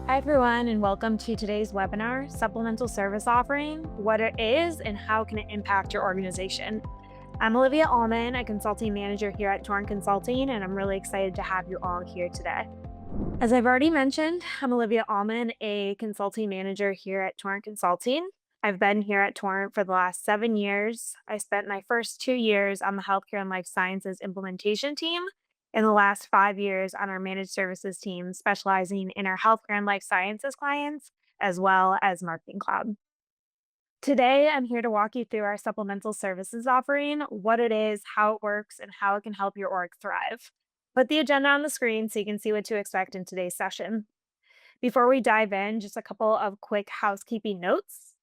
Hi, everyone, and welcome to today's webinar, Supplemental Service Offering, what it is and how can it impact your organization. I'm Olivia Allman, a consulting manager here at Torrent Consulting, and I'm really excited to have you all here today. As I've already mentioned, I'm Olivia Allman, a consulting manager here at Torrent Consulting. I've been here at Torrent for the last 7 years. I spent my first 2 years on the healthcare and life sciences implementation team, and the last 5 years on our managed services team, specializing in our healthcare and life sciences clients, as well as Marketing Cloud. Today, I'm here to walk you through our supplemental services offering, what it is, how it works, and how it can help your org thrive. Put the agenda on the screen so you can see what to expect in today's session. Before we dive in, just a couple of quick housekeeping notes.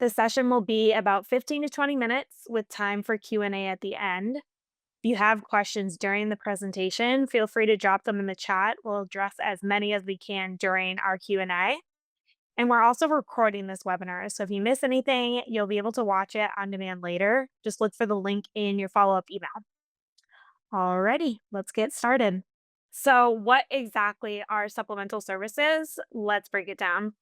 The session will be about 15 to 20 minutes with time for Q&A at the end. If you have questions during the presentation, feel free to drop them in the chat. We'll address as many as we can during our Q&A. And we're also recording this webinar, so if you miss anything, you'll be able to watch it on demand later. Just look for the link in your follow-up email. Alrighty, let's get started. So what exactly are supplemental services? Let's break it down.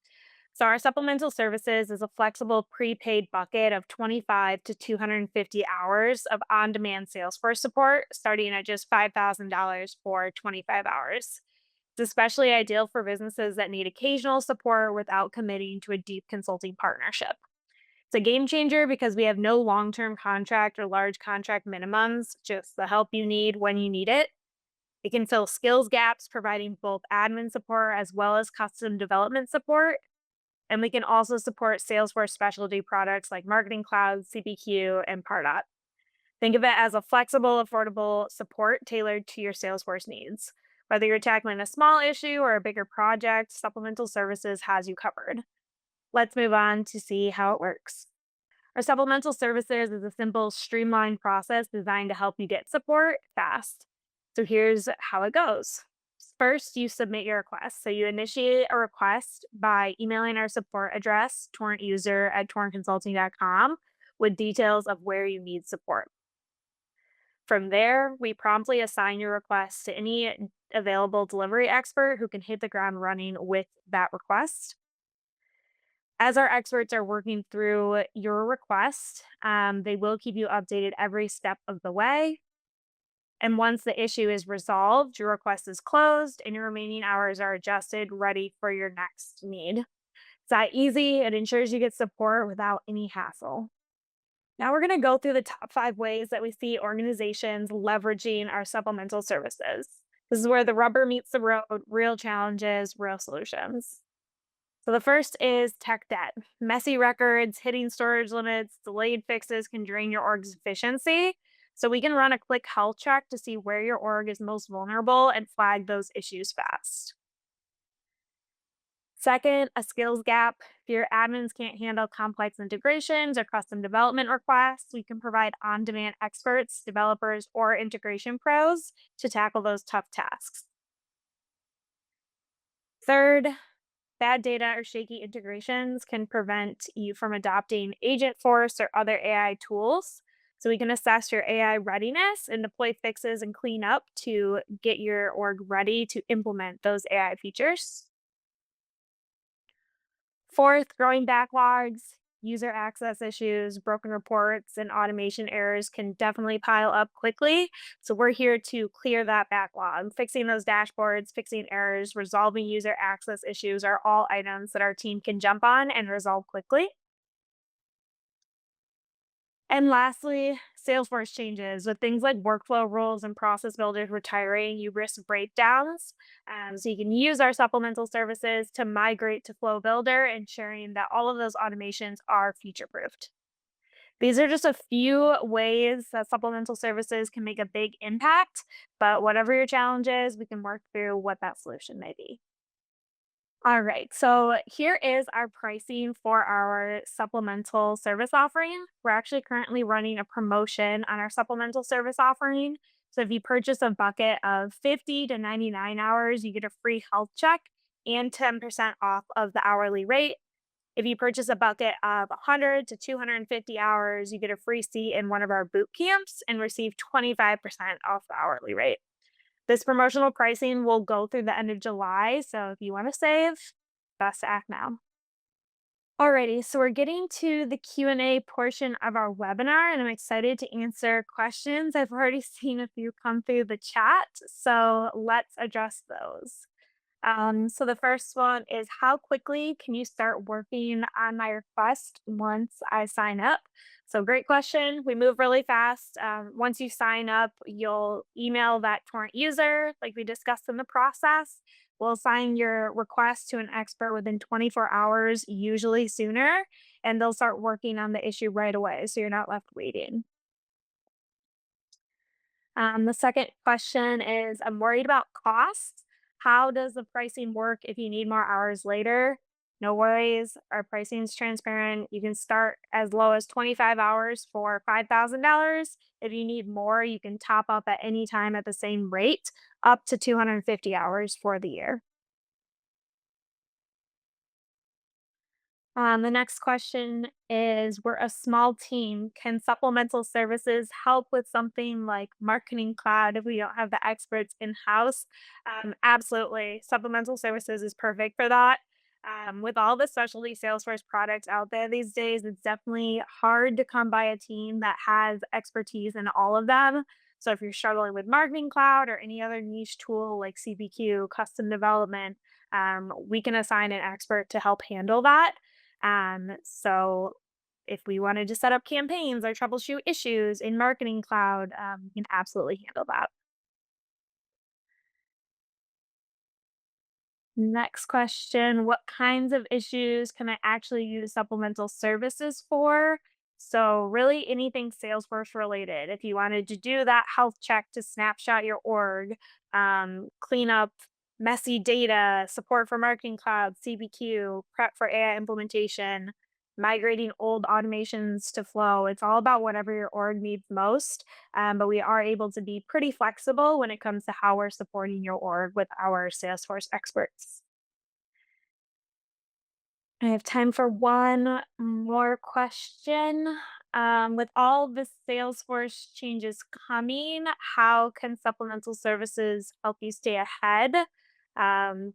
So our supplemental services is a flexible prepaid bucket of 25 to 250 hours of on-demand Salesforce support, starting at just $5,000 for 25 hours. It's especially ideal for businesses that need occasional support without committing to a deep consulting partnership. It's a game changer because we have no long-term contract or large contract minimums, just the help you need when you need it. It can fill skills gaps, providing both admin support as well as custom development support. And we can also support Salesforce specialty products like Marketing Cloud, CPQ, and Pardot. Think of it as a flexible, affordable support tailored to your Salesforce needs. Whether you're tackling a small issue or a bigger project, Supplemental Services has you covered. Let's move on to see how it works. Our Supplemental Services is a simple, streamlined process designed to help you get support fast. So here's how it goes. First, you submit your request. So you initiate a request by emailing our support address, torrentuser@torrentconsulting.com, with details of where you need support. From there, we promptly assign your request to any available delivery expert who can hit the ground running with that request. As our experts are working through your request, they will keep you updated every step of the way. And once the issue is resolved, your request is closed and your remaining hours are adjusted, ready for your next need. It's that easy. It ensures you get support without any hassle. Now we're going to go through the top 5 ways that we see organizations leveraging our supplemental services. This is where the rubber meets the road, real challenges, real solutions. So the first is tech debt. Messy records, hitting storage limits, delayed fixes can drain your org's efficiency. So we can run a quick health check to see where your org is most vulnerable and flag those issues fast. Second, a skills gap. If your admins can't handle complex integrations or custom development requests, we can provide on-demand experts, developers, or integration pros to tackle those tough tasks. Third, bad data or shaky integrations can prevent you from adopting Agentforce or other AI tools. So we can assess your AI readiness and deploy fixes and clean up to get your org ready to implement those AI features. Fourth, growing backlogs, user access issues, broken reports, and automation errors can definitely pile up quickly. So we're here to clear that backlog. Fixing those dashboards, fixing errors, resolving user access issues are all items that our team can jump on and resolve quickly. And lastly, Salesforce changes with things like workflow rules and process builders retiring, you risk breakdowns. So you can use our supplemental services to migrate to Flow Builder, ensuring that all of those automations are future proofed. These are just a few ways that supplemental services can make a big impact, but whatever your challenge is, we can work through what that solution may be. All right, so here is our pricing for our supplemental service offering. We're actually currently running a promotion on our supplemental service offering. So if you purchase a bucket of 50 to 99 hours, you get a free health check and 10% off of the hourly rate. If you purchase a bucket of 100 to 250 hours, you get a free seat in one of our boot camps and receive 25% off the hourly rate. This promotional pricing will go through the end of July, so if you wanna save, best to act now. Alrighty, so we're getting to the Q&A portion of our webinar, and I'm excited to answer questions. I've already seen a few come through the chat, so let's address those. So the first one is, how quickly can you start working on my request once I sign up? So great question. We move really fast. Once you sign up, you'll email that Torrent user, like we discussed in the process. We'll assign your request to an expert within 24 hours, usually sooner, and they'll start working on the issue right away. So you're not left waiting. The second question is, I'm worried about costs. How does the pricing work if you need more hours later? No worries. Our pricing is transparent. You can start as low as 25 hours for $5,000. If you need more, you can top up at any time at the same rate, up to 250 hours for the year. The next question is, we're a small team. Can supplemental services help with something like Marketing Cloud if we don't have the experts in-house? Absolutely. Supplemental services is perfect for that. With all the specialty Salesforce products out there these days, it's definitely hard to come by a team that has expertise in all of them. So if you're struggling with Marketing Cloud or any other niche tool like CPQ, custom development, we can assign an expert to help handle that. So if we wanted to set up campaigns or troubleshoot issues in Marketing Cloud, we can absolutely handle that. Next question, what kinds of issues can I actually use supplemental services for? So really anything Salesforce related. If you wanted to do that health check to snapshot your org, clean up messy data, support for Marketing Cloud, CPQ, prep for AI implementation, migrating old automations to Flow. It's all about whatever your org needs most. But we are able to be pretty flexible when it comes to how we're supporting your org with our Salesforce experts. I have time for one more question. With all the Salesforce changes coming, how can supplemental services help you stay ahead? Um,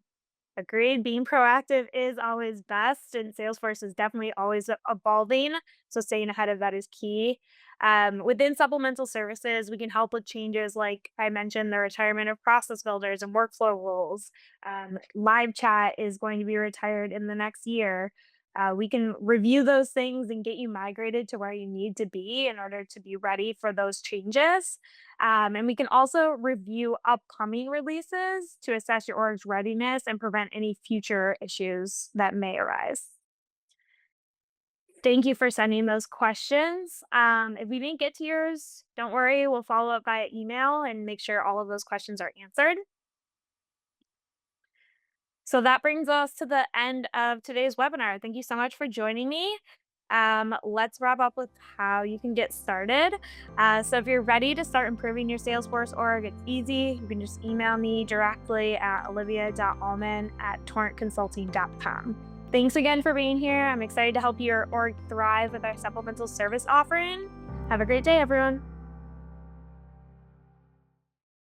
Agreed. Being proactive is always best, and Salesforce is definitely always evolving. So staying ahead of that is key. Within supplemental services, we can help with changes like I mentioned, the retirement of process builders and workflow rules. Live chat is going to be retired in the next year. We can review those things and get you migrated to where you need to be in order to be ready for those changes. And we can also review upcoming releases to assess your org's readiness and prevent any future issues that may arise. Thank you for sending those questions. If we didn't get to yours, don't worry, we'll follow up via email and make sure all of those questions are answered. So that brings us to the end of today's webinar. Thank you so much for joining me. Let's wrap up with how you can get started. So if you're ready to start improving your Salesforce org, it's easy. You can just email me directly at olivia.allman@torrentconsulting.com. Thanks again for being here. I'm excited to help your org thrive with our supplemental service offering. Have a great day, everyone.